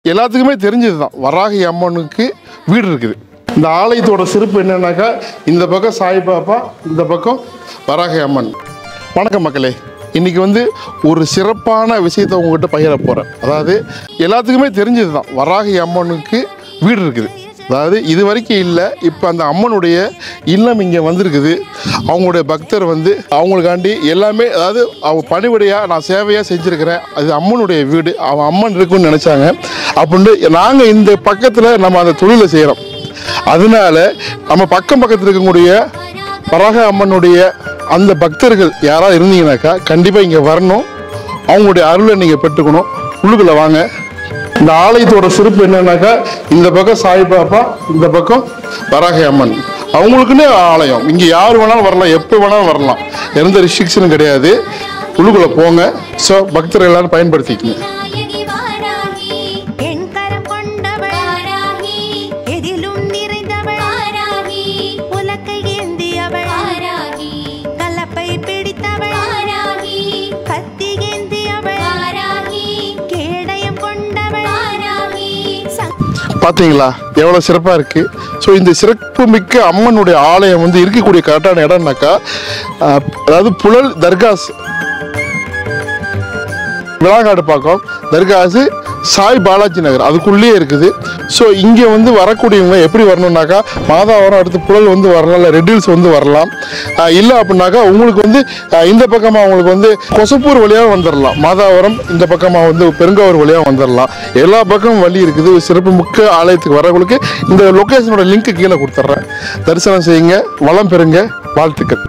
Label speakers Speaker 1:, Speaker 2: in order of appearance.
Speaker 1: எல்லாத்துக்குமே தெரிஞ்சது தான். வராகி அம்மனுக்கு வீடு இருக்குது. இந்த ஆலயத்தோட சிறப்பு என்னன்னாக்கா, இந்த பக்கம் சாய்பாபா, இந்த பக்கம் வராகி அம்மன். வணக்கம் மக்களே, இன்றைக்கி ஒரு சிறப்பான விஷயத்தை உங்கள்கிட்ட பகிர போகிறேன். அதாவது எல்லாத்துக்குமே தெரிஞ்சது தான், வராகி அம்மனுக்கு வீடு இருக்குது. அதாவது இது வரைக்கும் இல்லை, இப்போ அந்த அம்மனுடைய இல்லம் இங்கே வந்திருக்குது. அவங்களுடைய பக்தர் அவங்களுக்காண்டி எல்லாமே, அதாவது அவங்க பணிவிடையாக நான் சேவையாக செஞ்சுருக்கிறேன், அது அம்மனுடைய வீடு, அவன் அம்மன் இருக்குன்னு நினச்சாங்க. அப்படின்ட்டு நாங்கள் இந்த பக்கத்தில் நம்ம அந்த தொழிலை செய்கிறோம். அதனால நம்ம பக்கத்தில் இருக்கக்கூடிய வராகி அம்மனுடைய அந்த பக்தர்கள் யாராவது இருந்தீங்கன்னாக்கா கண்டிப்பாக இங்கே வரணும், அவங்களுடைய அருளை நீங்கள் பெற்றுக்கணும். உள்ளுக்குள்ளே வாங்க. இந்த ஆலயத்தோட சிறப்பு என்னன்னாக்கா, இந்த பக்கம் சாய்பாபா, இந்த பக்கம் வராகி அம்மன். அவங்களுக்குன்னே ஆலயம், இங்கே யார் வேணாலும் வரலாம், எப்போ வேணாலும் வரலாம், எந்த ரெஸ்ட்ரிக்ஷனும் கிடையாது. உள்ளுக்குள்ளே போங்க. ஸோ பக்தர்கள் எல்லாரும் பயன்படுத்திக்கங்க. பார்த்தீங்களா எவ்வளோ சிறப்பாக இருக்குது. ஸோ இந்த சிறப்பு மிக்க அம்மனுடைய ஆலயம் இருக்கக்கூடிய கரெக்டான இடம்னாக்கா, அதாவது புழல் தர்காஸ், விளாங்காடு பக்கம் தர்காஸு, சாய் பாலாஜி நகர் அதுக்குள்ளேயே இருக்குது. ஸோ இங்கே வரக்கூடியவங்க எப்படி வரணுன்னாக்கா, மாதாவரம் அடுத்து புழல் வரலாம், இல்லை ரெட் ஹில்ஸ் வரலாம். இல்லை அப்படின்னாக்கா உங்களுக்கு இந்த பக்கமாக உங்களுக்கு கொசப்பூர் வழியாக வந்துடலாம். மாதாவரம் இந்த பக்கமாக பெருங்காவூர் வழியாக வந்துடலாம். எல்லா பக்கமும் வழி இருக்குது. சிறப்பு மிக்க ஆலயத்துக்கு வரவங்களுக்கு இந்த லொக்கேஷனோட லிங்க் கீழே கொடுத்துட்றேன். தரிசனம் செய்யுங்க, வளம் பெறுங்க. வாழ்த்துக்கள்.